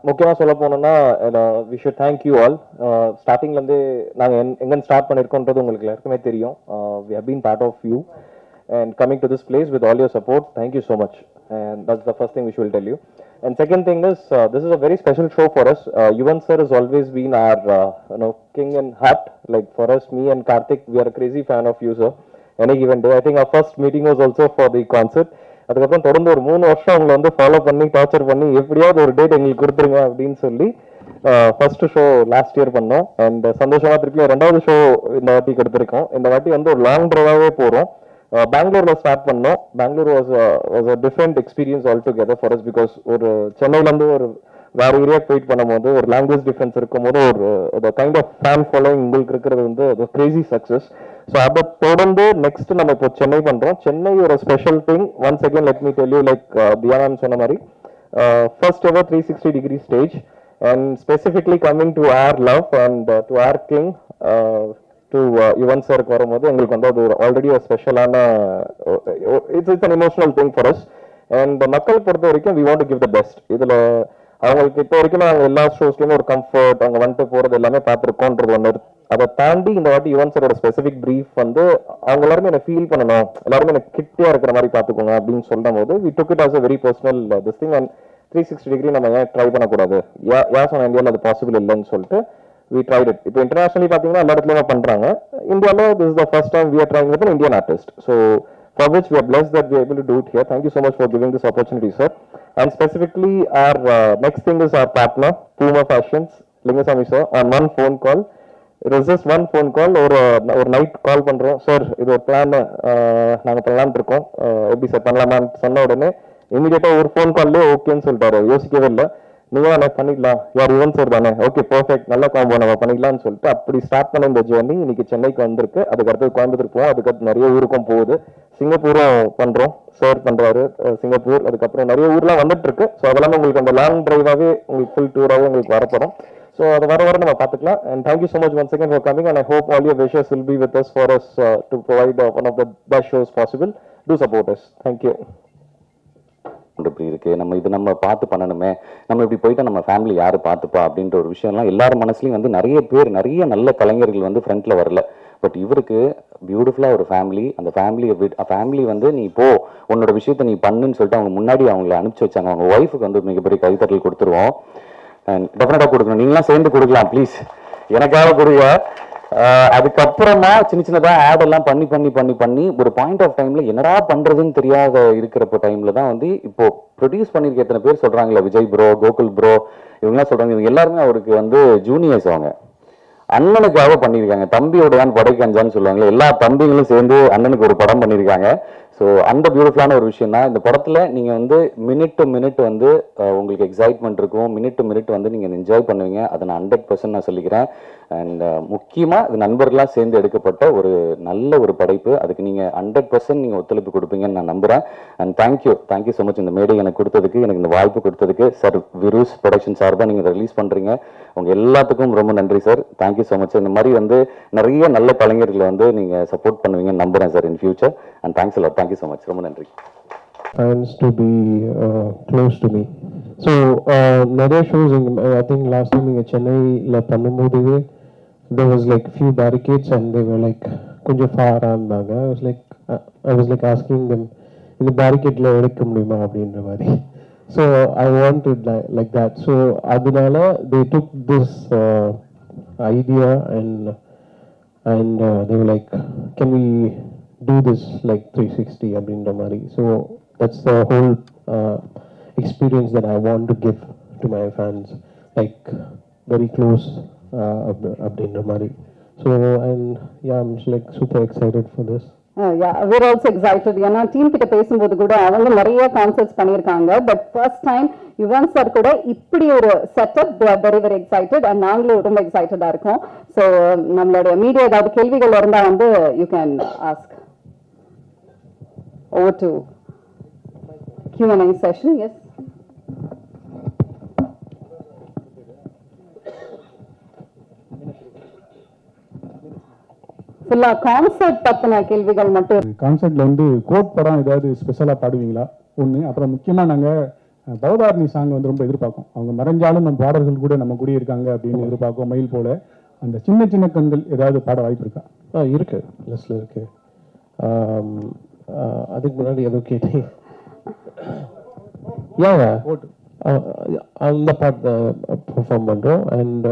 முக்கியமாக சொல்ல போனோம்னா we should thank you all. ஸ்டார்டிங்லேருந்து நாங்கள் எங்கேருந்து ஸ்டார்ட் பண்ணியிருக்கோன்றது உங்களுக்கு எல்லாருக்குமே தெரியும். We have been part of you and coming to this place with all your support, thank you so much. And that's the first thing which we'll tell you. And second thing is, this is a very special show for us. Yuvan sir has always been our king and heart. Like for us, me and Karthik, we are a crazy fan of you, sir. Any given day, I think our first meeting was also for the concert. அதுக்கப்புறம் தொடர்ந்து ஒரு 3 வருஷம் அவங்களை வந்து follow பண்ணி torture பண்ணி எப்படியாவது ஒரு டேட் எங்களுக்கு கொடுத்துருங்க அப்படின்னு சொல்லி ஃபர்ஸ்ட் ஷோ லாஸ்ட் இயர் பண்ணோம். அண்ட் சந்தோஷமா திருப்பி 2வது ஷோ இந்த வாட்டி கொடுத்துருக்கோம். இந்த வாட்டி வந்து ஒரு லாங் ட்ரைவாகவே போகிறோம். பெங்களூர்ல ஸ்டார்ட் பண்ணோம். Bangalore was a different experience all together for us. Because ஒரு சென்னையிலேருந்து ஒரு வேற ஏரியாவுக்கு போயிட் பண்ணும்போது ஒரு லாங்குவேஜ் டிஃபரன்ஸ் இருக்கும்போது ஒரு கைண்ட் ஆஃப் ஃபேன் ஃபாலோயிங் உங்களுக்கு இருக்கிறது வந்து கிரேசி சக்ஸஸ். ஸோ அதை தொடர்ந்து நெக்ஸ்ட் நம்ம இப்போ சென்னை பண்றோம். சென்னை ஒரு special thing. Once again let me tell you, like Diya ma'am சொன்ன மாதிரி first ever 360 degree stage. And specifically coming to our love and to our king to Yuvan சாருக்கு வரும்போது எங்களுக்கு வந்து அது ஒரு ஆல்ரெடி ஒரு ஸ்பெஷலான it's an emotional thing for us. And மக்கள் பொறுத்த வரைக்கும் we want to give the best. இதுல அவங்களுக்கு இப்போ வரைக்கும் நாங்கள் எல்லா ஷோஸ்லையுமே ஒரு கம்ஃபர்ட் அங்கே வந்துட்டு போகிறது எல்லாமே பார்த்துருக்கோன்றது ஒன்று. அதை தாண்டி இந்த வாட்டி யுவன் சாரோட ஸ்பெசிஃபிக் ப்ரீஃப் வந்து அவங்க எல்லாருமே என்ன ஃபீல் பண்ணணும், எல்லாருமே எனக்கு கிட்டியா இருக்கிற மாதிரி பார்த்துக்கோங்க அப்படின்னு சொல்லும் போது we took it as a very personal this thing. And 360 degree நம்ம ஏன் ட்ரை பண்ணக்கூடாது, ஏன் சொன்ன இந்தியாவில் அது பாசிபிள் இல்லைன்னு சொல்லிட்டு we tried it. இப்போ இன்டர்நேஷனலி பார்த்தீங்கன்னா எல்லா இடத்துலையுமே பண்றாங்க. இந்தியாவில் this is the first time we are trying with an Indian artist. So for which we are blessed that we are able to do it here. Thank you so much for giving this opportunity, sir. And specifically our next thing is our partner Puma Fashions, Lingasamy sir, on one phone call. It was just one phone call. ஒரு night கால் பண்றோம், sir இது ஒரு plan நாங்க பண்ணலாம்னு இருக்கோம், எப்படி sir பண்ணலாமான்னு சொன்ன உடனே இமீடியட்டா ஒரு ஃபோன் கால்லேயே ஓகேன்னு சொல்லிட்டாரு. யோசிக்கவே இல்லை. நீங்க தானே பண்ணிக்கலாம், யார் யுவன் சார் தானே, ஓகே பர்ஃபெக்ட், நல்ல காம்போ நம்ம பண்ணிக்கலாம்னு சொல்லிட்டு அப்படி ஸ்டார்ட் பண்ண இந்த ஜேர்னி இன்னைக்கு சென்னைக்கு வந்திருக்கு. அதுக்கடுத்து கோயம்புத்தூர் போவோம், அதுக்கடுத்து நிறைய ஊருக்கும் போகுது. சிங்கப்பூரும் பண்றோம், சார் பண்றாரு சிங்கப்பூர். அதுக்கப்புறம் நிறைய ஊர்லாம் வந்துட்டு இருக்கு. ஸோ அதெல்லாம் உங்களுக்கு அந்த லாங் டிரைவாகவே உங்களுக்கு ஃபுல் டூராகவே உங்களுக்கு வரப்போறோம். ஸோ அதை வர நம்ம பார்த்துக்கலாம். And thank you so much once again for coming. And I hope all your wishes will be with us for us to provide one of the best shows possible. Do support us. Thank you. இப்படி இருக்கு, நம்ம இது நம்ம பார்த்து பண்ணணுமே, நம்ம இப்படி போயிட்டா நம்ம ஃபேமிலி யாரு பார்த்துப்பா அப்படின்ற ஒரு விஷயம்லாம் எல்லாரும் மனசுலையும் வந்து நிறைய பேர், நிறைய நல்ல கலைஞர்கள் வந்து ஃப்ரண்ட்ல வரல. பட் இவருக்கு பியூட்டிஃபுல்லா ஒரு ஃபேமிலி, அந்த ஃபேமிலி வந்து நீ போ, உன்னோட விஷயத்த நீ பண்ணுன்னு சொல்லிட்டு அவங்க முன்னாடி அவங்களை அனுப்பிச்சு வச்சாங்க. அவங்க ஒய்ஃபுக்கு வந்து மிகப்பெரிய கைத்தட்டல் கொடுத்துருவோம். அண்ட் டெஃபினட்டா கொடுக்கணும், நீங்களாம் சேர்ந்து கொடுக்கலாம் ப்ளீஸ், எனக்காக கொடுங்க. அதுக்கப்புறமா சின்னதா ஆட் எல்லாம் பண்ணி ஒரு பாயிண்ட் ஆஃப் டைம்ல என்னடா பண்றதுன்னு தெரியாத இருக்கிறப்ப டைம்ல தான் வந்து இப்போ ப்ரொடியூஸ் பண்ணிருக்க எத்தனை பேர் சொல்றாங்களே, விஜய் ப்ரோ, கோகுல் ப்ரோ, இவங்கலாம் சொல்றாங்க, இவங்க எல்லாருமே அவருக்கு வந்து ஜூனியர்ஸ். அவங்க அண்ணனுக்காக பண்ணியிருக்காங்க. தம்பியோட தான் படைக்கஞ்சான்னு சொல்லுவாங்க, எல்லா தம்பிகளும் சேர்ந்து அண்ணனுக்கு ஒரு படம் பண்ணியிருக்காங்க. ஸோ அந்த பியூட்டிஃபுல்லான ஒரு விஷயம் தான். இந்த படத்தில் நீங்கள் வந்து மினிட் டு மினிட் வந்து உங்களுக்கு எக்ஸைட்மெண்ட் இருக்கும், மினிட் டு மினிட் வந்து நீங்கள் என்ஜாய் பண்ணுவீங்க. அதை நான் 100% நான் சொல்லிக்கிறேன். அண்ட் முக்கியமாக இது நண்பர்களாக சேர்ந்து எடுக்கப்பட்ட ஒரு நல்ல ஒரு படைப்பு. அதுக்கு நீங்கள் 100% நீங்கள் ஒத்துழைப்பு கொடுப்பீங்கன்னு நான் நம்புகிறேன். அண்ட் தேங்க்யூ ஸோ மச் இந்த மேடை எனக்கு கொடுத்ததுக்கு, எனக்கு இந்த வாய்ப்பு கொடுத்ததுக்கு. சார் விரூஸ் ப்ரொடக்ஷன் சார்பாக நீங்கள் ரிலீஸ் பண்ணுறீங்க, உங்கள் எல்லாத்துக்கும் ரொம்ப நன்றி சார். Thank you so much. இந்த மாதிரி வந்து நிறைய நல்ல கலைஞர்களை வந்து நீங்கள் சப்போர்ட் பண்ணுவீங்கன்னு நம்புகிறேன் sir in future. And thanks எல்லாம். Thank you so much. ரொம்ப நன்றி. Fans to be close to me. So நிறைய shows I think last time in Chennai la பண்ணும்போது there was like few barricades and they were like கொஞ்சம் far இருந்தாங்க. I was like asking them இந்த barricade la எடுக்க முடியுமா அப்படின்ற மாதிரி. So I wanted like that. So அதனால they took this idea and they were like, can we do this like 360 அப்படின்ற மாதிரி. So that's the whole experience that I want to give to my fans, like very close அப்படின்ற மாதிரி. So and yeah, I'm just like super excited for this. Yeah, we're also excited. ஏன்னா team கிட்ட பேசும்போது கூட அவங்க நிறைய concerts பண்ணியிருக்காங்க. But first time Yuvan sir கூட இப்படி ஒரு setup, they are very very excited and நாங்களும் ரொம்ப எக்ஸைட்டடாக இருக்கோம். ஸோ நம்மளுடைய மீடியா ஏதாவது கேள்விகள் இருந்தால் வந்து you can ask. Over to Q&A session. Yes. ஃபுல்லா கான்சர்ட் பத்தின கேள்விகள் மட்டும். கான்சர்ட்ல வந்து கோட் படம் ஏதாவது ஸ்பெஷலா பாடுவீங்களா ஒண்ணு. அப்புறம் முக்கியமா நாங்க பவதாரணி சாங் வந்து ரொம்ப எதிர்பார்க்கும். அவங்க மறைஞ்சாலும் நம்ம பாடல்கள் கூட நம்ம கூடிய இருக்காங்க அப்படின்னு எதிர்பார்க்கும். மயில் போல அந்த சின்ன சின்ன கண்கள் ஏதாவது பாட வாய்ப்பு இருக்கா? இருக்கு, லிஸ்ட்ல இருக்கு. அதுக்கு முன்னாடி ஏதோ கேட்டேன். அந்த பாட்டு பெர்ஃபார்ம் பண்றோம். அண்ட்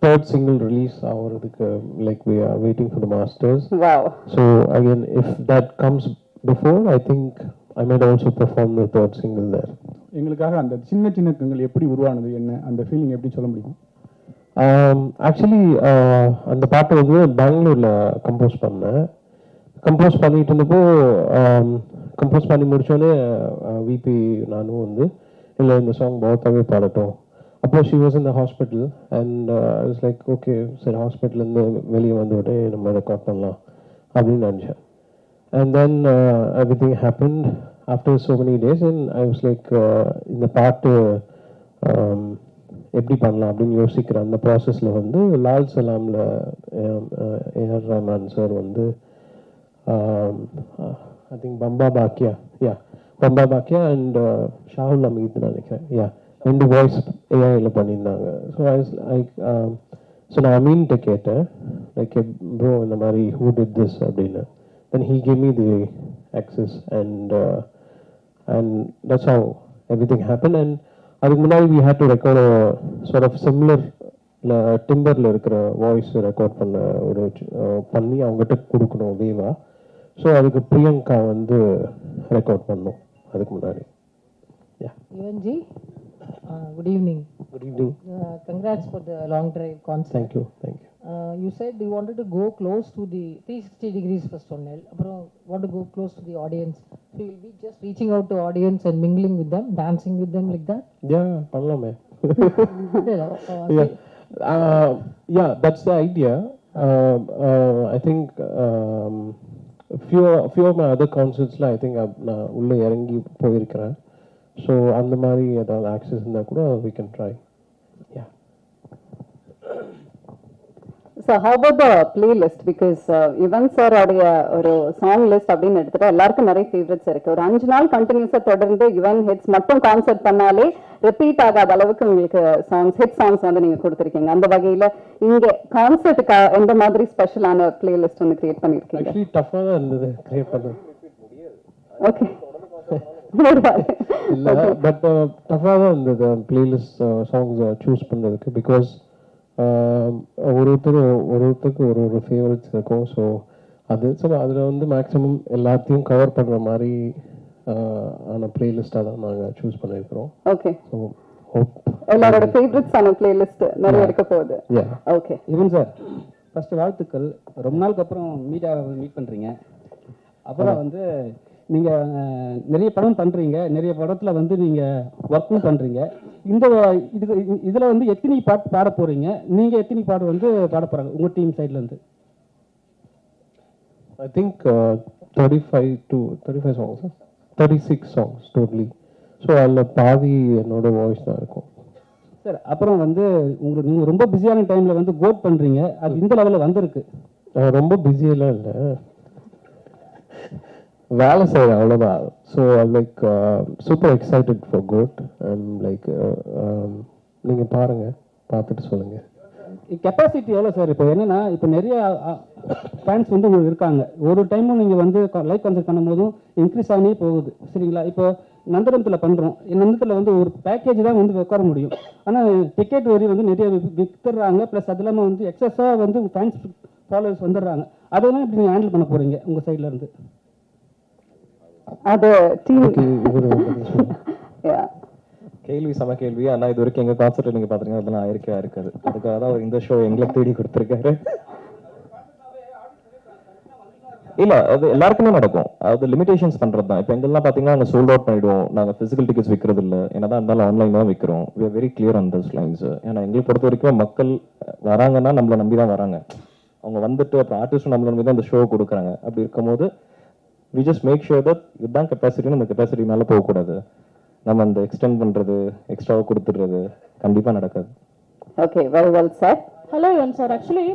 தேர்ட் சிங்கிள் ரிலீஸ் ஆகிறதுக்கு like we are waiting for the masters. Wow. So again if that comes before, I think I might also perform the third single there. எங்களுக்காக அந்த சின்ன சின்ன கண்கள் எப்படி உருவானது, என்ன அந்த ஃபீலிங் எப்படி சொல்ல முடியும்? ஆக்சுவலி அந்த பாட்டு வந்து பெங்களூர்ல கம்போஸ் பண்ணேன். கம்போஸ் பண்ணிட்டு இருந்தப்போ கம்போஸ் பண்ணி முடிச்சோடனே விபி நானும் வந்து இல்லை இந்த சாங் பௌத்தாவே பாடட்டும். அப்போ she was in the hospital and I was like okay சரி ஹாஸ்பிட்டல்லேருந்து வெளியே வந்து உடனே நம்ம ரெக்கார்ட் பண்ணலாம் அப்படின்னு நினச்சேன். And then everything happened after so many days and I was like இந்த பாட்டு எப்படி பண்ணலாம் அப்படின்னு யோசிக்கிற அந்த ப்ராசஸில் வந்து லால் சலாமில் ஏஆர் ரஹ்மான் சார் வந்து I think Bamba Bakya and Shahul Hameed நினைக்கிறேன், ரெண்டு வாய்ஸ் ஏஐயில் பண்ணியிருந்தாங்க. ஸோ ஸோ நான் அமீன்கிட்ட கேட்டேன் லைக் ப்ரோ இந்த மாதிரி ஹூ டிட் திஸ் அப்படின்னு. Then he gave me the access and that's how everything happen. And அதுக்கு முன்னாடி we had to record sort of similar டிம்பரில் இருக்கிற வாய்ஸ் ரெக்கார்ட் பண்ணி அவங்ககிட்ட கொடுக்கணும் வேவா. ஸோ அதுக்கு பிரியங்கா வந்து ரெக்கார்ட் பண்ணோம் அதுக்கு முன்னாடி. Yuvanji, good evening. Good evening. Congrats for the long drive concert. Thank you. You said you wanted to go close to the 360 degrees first onnel. Appo want to go close to the audience. So you'll be just reaching out to audience and mingling with them, dancing with them like that? பண்ணலாமே. Yeah. Yeah, that's the idea. I think few of my other concerts I think நான் உள்ள இறங்கி போயிருக்கிறேன். So அந்த மாதிரி ஏதாவது access இருந்தால் கூட we can try. Yeah. So how about the playlist? Because Yuvan sir உடைய ஒரு சாங் லிஸ்ட் அப்படின்னு எடுத்துட்டா எல்லாருக்கும் நிறைய ஃபேவரட்ஸ் இருக்கு. ஒரு 5 நாள் கண்டினியூஸா தொடர்ந்து யுவன் ஹிட்ஸ் மட்டும் கான்சர்ட் பண்ணாலே ரிப்பீட் ஆகாத அளவுக்கு உங்களுக்கு ஹிட் சாங்ஸ் வந்து நீங்க கொடுத்துருக்கீங்க. அந்த வகையில இங்க கான்சர்ட்டுக்கு எந்த மாதிரி ஸ்பெஷலான பிளேலிஸ்ட் வந்து கிரியேட் பண்ணிருக்கீங்க? ஆக்சுவலி டஃப்பாக தான் இருந்தது கிரியேட் பண்ணது. ஓகே. இல்லை பட் டஃப்பாக தான் இருந்தது பிளேலிஸ்ட் சாங்ஸ் சூஸ் பண்ணுறதுக்கு. பிகாஸ் ஒருத்தருக்கு ஒரு ஃபேவரட்ஸ் இருக்கும். ஸோ அதில் வந்து மேக்ஸிமம் எல்லாத்தையும் கவர் பண்ணுற மாதிரி ஆன பிளேலிஸ்டாக தான் நாங்கள் சூஸ் பண்ணியிருக்கிறோம். ஓகே. ஸோ ஹோப் எல்லாரோட ஃபேவரட்ஸ் ஆன பிளேலிஸ்ட் நிறைய இருக்க போகுது. ஓகே. யுவன் சார், ஃபர்ஸ்ட் வாழ்த்துக்கள். ரொம்ப நாளுக்கு அப்புறம் மீட் பண்ணுறீங்க. அப்புறம் வந்து நீங்கள் நிறைய படம் பண்ணுறீங்க, நிறைய படத்தில் வந்து நீங்கள் ஒர்க்கும் பண்ணுறீங்க. இதில் வந்து எத்தனை பாட்டு பாட போகிறீங்க? நீங்கள் எத்தனை பாட்டு வந்து பாட போகிறாங்க உங்கள் டீம் சைட்லேருந்து? I think 35 songs, 36 songs totally. So அதில் பாதி என்னோட வாய்ஸ் தான் இருக்கும். சார், அப்புறம் வந்து உங்களுக்கு நீங்கள் ரொம்ப பிஸியான டைமில் வந்து கோட் பண்ணுறீங்க. அது இந்த லெவலில் வந்திருக்கு. ரொம்ப பிஸியெல்லாம் இல்லை, வேலை செய்கிறேன் அவ்வளோதான். So like super excited for GOAT. And like நீங்கள் பாருங்கள், பார்த்துட்டு சொல்லுங்கள். கெப்பாசிட்டி எவ்வளோ சார்? இப்போ என்னென்னா, இப்போ நிறைய ஃபேன்ஸ் வந்து உங்களுக்கு இருக்காங்க. ஒரு டைமும் நீங்கள் வந்து லைவ் கான்சர்ட் பண்ணும்போதும் இன்க்ரீஸ் ஆகினே போகுது, சரிங்களா? இப்போ நந்தனத்தில் பண்ணுறோம். நந்தனத்தில் வந்து ஒரு பேக்கேஜ் தான் வந்து உட்கார முடியும். ஆனால் டிக்கெட் வரி வந்து நிறைய வித்துடுறாங்க. ப்ளஸ் அது இல்லாமல் வந்து எக்ஸஸாக வந்து ஃபேன்ஸ் ஃபாலோவர்ஸ் வந்துடுறாங்க. அதெல்லாம் இப்படி நீங்கள் ஹேண்டில் பண்ண போகிறீங்க உங்கள் சைடில் இருந்து? அது கேள்வி சம கேள்வி. ஆனால் இது வரைக்கும் எங்கள் கான்சர்ட் நீங்கள் பார்த்துருங்க, அதெல்லாம் இருக்காது. அதுக்காக தான் அவர் இந்த ஷோ எங்களை தேடி கொடுத்துருக்காரு. இல்லை, அது எல்லாருக்குமே நடக்கும். அது லிமிடேஷன்ஸ் பண்ணுறது தான். இப்போ எங்கெல்லாம் பார்த்தீங்கன்னா நாங்கள் சோல்ட் அவுட் பண்ணிவிடுவோம். நாங்கள் ஃபிசிக்கல் டிக்கெட்ஸ் விற்கிறது இல்லை. என்ன தான் இருந்தாலும் ஆன்லைன் தான் விற்கிறோம். We are very clear on this lines. ஏன்னா எங்களை பொறுத்த வரைக்கும் மக்கள் வராங்கன்னா நம்மளை நம்பி தான் வராங்க. அவங்க வந்துட்டு அப்புறம் ஆர்டிஸ்ட்டும் நம்மளை நம்பி தான் இந்த ஷோ கொடுக்குறாங்க. அப்படி இருக்கும்போது we just make sure that இதுதான் கெப்பாசிட்டின்னு, அந்த கெப்பாசிட்டி மேலே போகக்கூடாது. நம்ம அந்த எக்ஸ்டெண்ட் பண்ணுறது, எக்ஸ்ட்ராவாக கொடுத்துடுறது கண்டிப்பாக நடக்காது. Okay, very well sir. Hello Yuvan sir, actually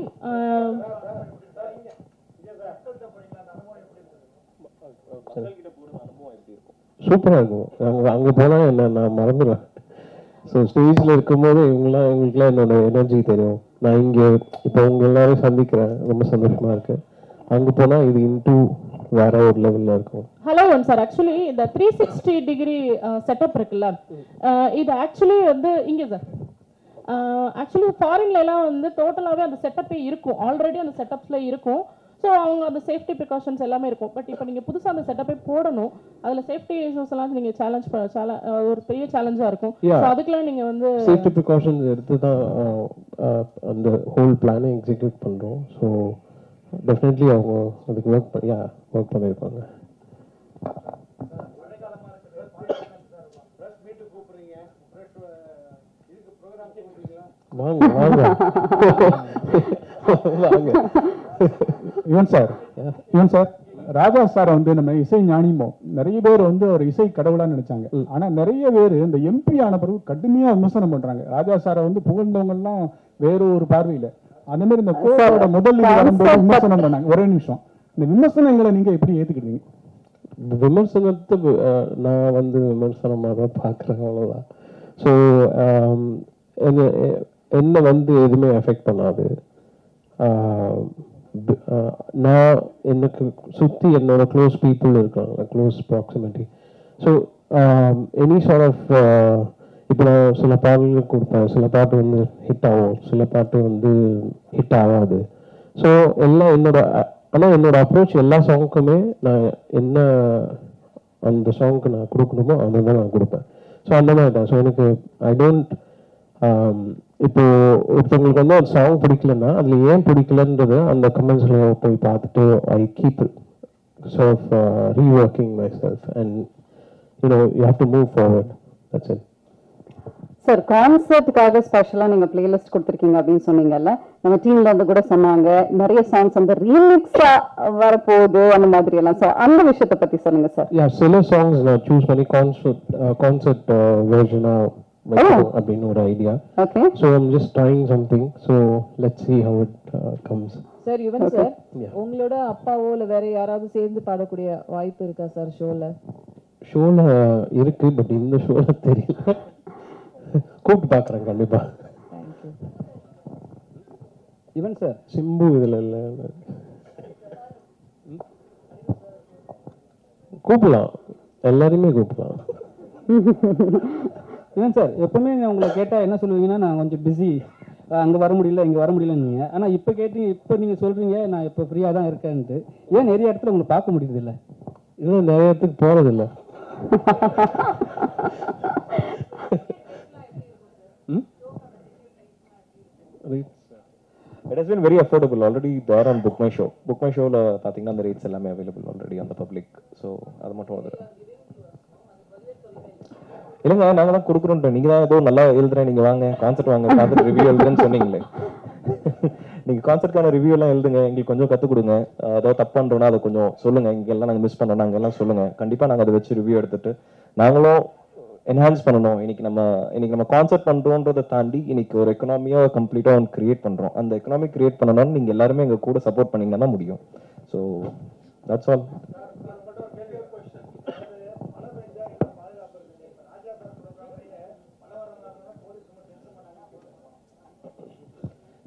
சூப்பராக இருக்கும். அங்கே போனால் என்ன நான் மறந்துடுவேன். ஸோ ஸ்டேஜில் இருக்கும்போது எங்களுக்குலாம் என்னோட எனர்ஜி தெரியும். நான் இங்கே இப்போ உங்க எல்லாரையும் சந்திக்கிறேன், ரொம்ப சந்தோஷமாக இருக்கு. அங்கே போனால் இது இன்டூ வேற ஒரு லெவலில் இருக்கும். ஹலோ ஒன் சார், ஆக்சுவலி இந்த 360 டிகிரி செட்டப் இருக்குல்ல, இது ஆக்சுவலி வந்து இங்கே சார் ஆக்சுவலி ஃபாரின்லலாம் வந்து டோட்டலாகவே அந்த செட்டப்பே இருக்கும், ஆல்ரெடி அந்த செட்டப்ஸில் இருக்கும். ஸோ அவங்க அந்த சேஃப்டி ப்ரிகாஷன்ஸ் எல்லாமே இருக்கும். பட் இப்போ நீங்கள் புதுசாக அந்த செட்டப்பே போடணும், அதில் சேஃப்டி இஷ்யூஸ் எல்லாம் நீங்கள் ஒரு பெரிய சேலஞ்சாக இருக்கும். ஸோ அதுக்கெல்லாம் நீங்கள் வந்து சேஃப்டி ப்ரிகாஷன்ஸ் எடுத்து தான் அந்த ஹோல் பிளானை எக்ஸிக்யூட் பண்ணுறோம். ஸோ டெஃபினெட்லி அவங்க அதுக்கு ஒர்க் பண்ணியிருப்பாங்க. வாங்க வாங்க வாங்க. யுவன் சார் ராஜா சார் வந்து நம்ம இசை ஞானிமோ நிறைய பேர் வந்து ஒரு இசை கடவுளா நினைச்சாங்க. ஆனா நிறைய பேர் இந்த எம்பி ஆன பிறகு கடுமையா விமர்சனம் பண்றாங்க. ராஜா சாரை வந்து புகழ்ந்தவங்க எல்லாம் வேற ஒரு பார்வையில, அந்த மாதிரி இந்த கோவோட முதல் வரும்போது விமர்சனம் பண்ணாங்க. ஒரே நிமிஷம், இந்த விமர்சனங்களை நீங்க எப்படி ஏத்துக்கிட்டீங்க? விமர்சனத்தை நான் வந்து விமர்சனமாக தான் பார்க்குறேன், அவ்வளோதான். ஸோ என்ன வந்து எதுவுமே எஃபெக்ட் பண்ணாது. நான் எனக்கு சுற்றி என்னோட க்ளோஸ் பீப்புள் இருக்காங்க, close proximity. So any sort of இப்போ நான் சில பாடல்கள் கொடுப்பேன், சில பாட்டு வந்து ஹிட் ஆகும், சில பாட்டு வந்து ஹிட் ஆகாது. ஸோ எல்லாம் ஆனால் என்னோட அப்ரோச் எல்லா சாங்குக்குமே நான் என்ன அந்த சாங்க்கு நான் கொடுக்கணுமோ அதை தான் நான் கொடுப்பேன். ஸோ அந்த மாதிரி தான். ஸோ எனக்கு ஐ டோன்ட் இப்போ ஒருத்தவங்களுக்கு வந்து ஒரு சாங் பிடிக்கலன்னா அதில் ஏன் பிடிக்கலன்றது அந்த கமெண்ட்ஸில் போய் பார்த்துட்டு I keep sort of reworking myself and you have to move forward. That's it. Sir கான்சர்ட்டுக்காக ஸ்பெஷலாக நீங்கள் பிளேலிஸ்ட் கொடுத்துருக்கீங்க அப்படின்னு சொன்னீங்கல்ல, நம்ம டீம்ல வந்து கூட சொன்னாங்க நிறைய சாங்ஸ் வந்து ரீமிக்ஸாக வரப்போகுது அந்த மாதிரி எல்லாம். ஸோ அந்த விஷயத்தை பற்றி சொல்லுங்க சார். சில சாங்ஸ் நான் சூஸ் பண்ணி கான்சர்ட் வெர்ஷனாக அப்படின்னு ஒரு idea. Okay. So I'm just trying something. So let's see how it comes. Sir Yuvan sir, உங்களோட அப்பாவோ இல்லை வேற யாராவது சேர்ந்து பாடக்கூடிய வாய்ப்பு இருக்கா சார் ஷோவில் இருக்கு, பட் இந்த ஷோவில் தெரியல. கூப்பிட்டு பார்க்குறேன் கண்டிப்பா. யுவன் சார், சிம்பு இதில் இல்லை, கூப்பிடலாம், எல்லாரையுமே கூப்பிடலாம். யுவன் சார், எப்பவுமே உங்களை கேட்டால் என்ன சொல்லுவீங்கன்னா நான் கொஞ்சம் பிஸி, அங்கே வர முடியல இங்கே வர முடியலன்னு. ஆனால் இப்போ இப்போ நீங்கள் சொல்கிறீங்க நான் இப்போ ஃப்ரீயாக தான் இருக்கேன்ட்டு. ஏன் நிறைய இடத்துல உங்களை பார்க்க முடியுது இல்லை? இன்னும் நிறைய இடத்துக்கு போகிறதில்ல. It has been very affordable already there on Book My Show. Book My Showல பார்த்தீங்கன்னா அந்த ரேட்ஸ் எல்லாமே அவைலபிள் ஆல்ரெடி அந்த பப்ளிக். ஸோ அது மட்டும் வந்து இல்லைங்க, நாங்கள் தான் கொடுக்குறோன்ட்டு. நீங்கள் தான் ஏதோ நல்லா எழுதுறேன், நீங்கள் வாங்க கான்செர்ட் வாங்க, கான்செர்ட் ரிவ்யூ எழுதுன்னு சொன்னீங்களே. நீங்கள் கான்செர்ட்கான ரிவ்யூ எல்லாம் எழுதுங்க, எங்களுக்கு கொஞ்சம் கற்றுக் கொடுங்க. ஏதாவது தப்பு பண்ணுறோன்னா அதை கொஞ்சம் சொல்லுங்கள், இங்கெல்லாம் நாங்கள் மிஸ் பண்ணோம் நாங்கள் எல்லாம் சொல்லுங்கள். கண்டிப்பாக நாங்கள் அதை வச்சு ரிவ்யூ எடுத்துட்டு நாங்களும் என்ஹான்ஸ் பண்ணணும். இன்னைக்கு நம்ம கான்செர்ட் பண்ணுறோன்றதை தாண்டி இன்னைக்கு ஒரு எக்கனாமியாக கம்ப்ளீட்டாக ஒன்று கிரியேட் பண்ணுறோம். அந்த எக்கனாமி கிரியேட் பண்ணணும்னு நீங்கள் எல்லாருமே எங்கள் கூட சப்போர்ட் பண்ணிங்கன்னா தான் முடியும். So that's all.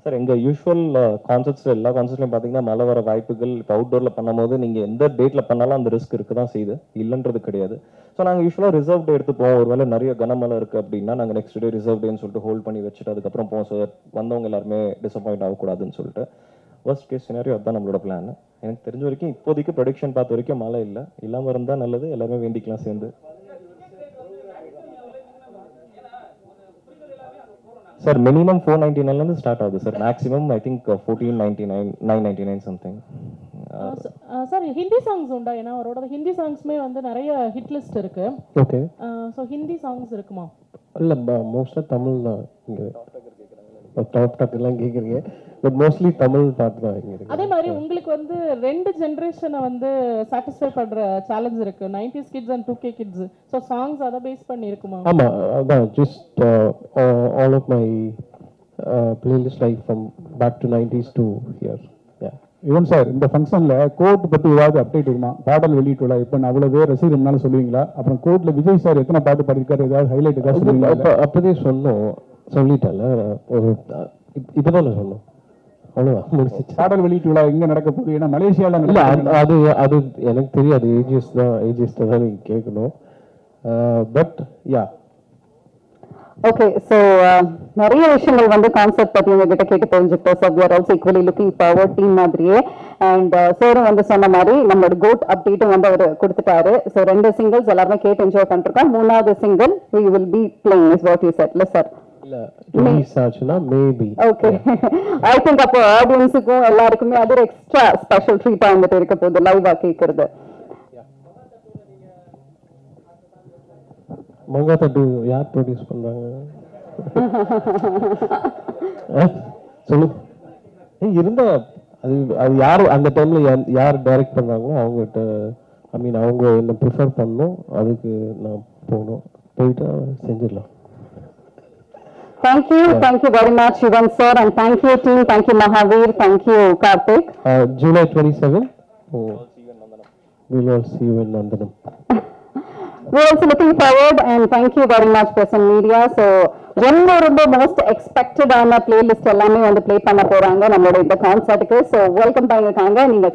சார் எங்கள் யூஸ்வல் கான்செர்ட்ஸில் எல்லா கான்செர்ட்லையும் பார்த்தீங்கன்னா மழை வர வாய்ப்புகள். இப்போ அவுட்டோரில் பண்ணும்போது நீங்கள் எந்த டேட்டில் பண்ணாலும் அந்த ரிஸ்க் இருக்க தான் செய்யுது, இல்லைன்றது கிடையாது. ஸோ நாங்கள் யூஸ்வலாக ரிசர்வ் டே எடுத்துப்போம். ஒருவேளை நிறைய கனமழை இருக்குது அப்படின்னா நாங்கள் நெக்ஸ்ட் டே ரிசர்வ் டேன்னு சொல்லிட்டு ஹோல்ட் பண்ணி வச்சுட்டு அதுக்கப்புறம் போவோம். ஸோ வந்தவங்க எல்லாருமே டிசப்பாயிண்ட் ஆகக்கூடாதுன்னு சொல்லிட்டு ஃபர்ஸ்ட் கேஸ் சினாரியோ அதுதான் நம்மளோட பிளான். எனக்கு தெரிஞ்ச வரைக்கும் இப்போதைக்கு ப்ரொடிக்ஷன் பார்த்த வரைக்கும் மழை இல்லை, இல்லாமல் இருந்தால் நல்லது, எல்லாருமே வேண்டிக்கலாம் சேர்ந்து. சார் மினிமம் 499 ஸ்டார்ட் ஆகுது sir, maximum I think 1499 999 something. Sir Hindi songs உண்டா? ஏன்னா அவரோட ஹிந்தி சாங்ஸ்மே வந்து நிறைய ஹிட் லிஸ்ட் இருக்கு. ஓகே. ஸோ ஹிந்தி சாங்ஸ் இருக்குமா? இல்லை, மோஸ்ட்டாக தமிழ் தான். இங்கே டாப் டாக் எல்லாம் கேட்குறீங்க, பட் மோஸ்ட்லி தமிழ் பாட்டு தான் இங்கே இருக்கு. அதே மாதிரி உங்களுக்கு வந்து 2 ஜென்ரேஷனை வந்து சாட்டிஸ்ஃபை பண்ணுற சேலஞ்ச் இருக்கு, 90s kids and 2K kids. So songs அதை பேஸ் பண்ணி இருக்குமா? ஆமாம், அதான் just all of my playlist like from back to 90s to here. Yeah. Yuvan sir இந்த ஃபங்க்ஷன்ல கோர்ட் பத்தி ஏதாவது அப்டேட் இருக்குமா? பாடல் வெளியீட்டு விழா இப்போ அவ்வளவு பேர் ரசிகர்னால சொல்லுவீங்களா? அப்புறம் கோர்ட்ல விஜய் சார் எத்தனை பாட்டு பாடிருக்காரு, ஏதாவது ஹைலைட் ஏதாவது சொல்லுவீங்களா? அப்போதே சொன்னோம், சொல்லிட்டேன்ல ஒரு இப்போதான் சொன்னோம், அவ்வளோவா முடிச்சிச்சு. பாடல் வெளியீட்டு விழா எங்க நடக்க போகுது? ஏன்னா மலேசியாவில் இல்லை அது அது எனக்கு தெரியாது, ஏஜிஎஸ்ட தான் நீங்கள் கேட்கணும். பட் யா ஓகே, ஸோ நிறைய விஷயங்கள் வந்து கான்செப்ட் பத்தி உங்ககிட்ட கேட்டு தெரிஞ்சுக்கிட்டோம். So we are also equally looking forward team மாதிரியே. அண்ட் சேரும் வந்து சொன்ன மாதிரி நம்மளோட கோட் அப்டேட்டும் வந்து அவர் கொடுத்துட்டாரு. ஸோ 2 சிங்கிள்ஸ் எல்லாருமே கேட்டு என்ஜாய் பண்ணிருக்கோம். 3வது single we will be playing is what you said. இல்லை சார்? இல்ல ரிலீஸ் ஆச்சுன்னா மேபி. ஓகே, ஐ திங்க் அப்போ ஆடியன்ஸுக்கும் எல்லாருக்குமே அது ஒரு எக்ஸ்ட்ரா ஸ்பெஷல் ட்ரீட்டா வந்துட்டு இருக்க போகுது லைவா கேட்கறது. மங்காத்தா 2 யார் ப்ரொடியூஸ் பண்றாங்க? சொல்லு. இருந்தா அது அது யார் அந்த டைம்ல யார் டைரக்ட் பண்றாங்களோ அவங்ககிட்ட, ஐ மீன் அவங்க என்ன ப்ரிஃபர் பண்ணணும், அதுக்கு நான் போகணும், போயிட்டு செஞ்சிடலாம். Thank you very much, Shivan sir, and thank you team, thank you Mahavir, thank you Karthik. July 27, we'll all see you in Nandanam. We're also looking forward and thank you very much press and media. So ரொம்ப most expected ஆன playlist எல்லாமே வந்து play பண்ண போறாங்க நம்மளோட இந்த கான்சர்ட்டுக்கு. So welcome பண்ணிருக்காங்க. நீங்க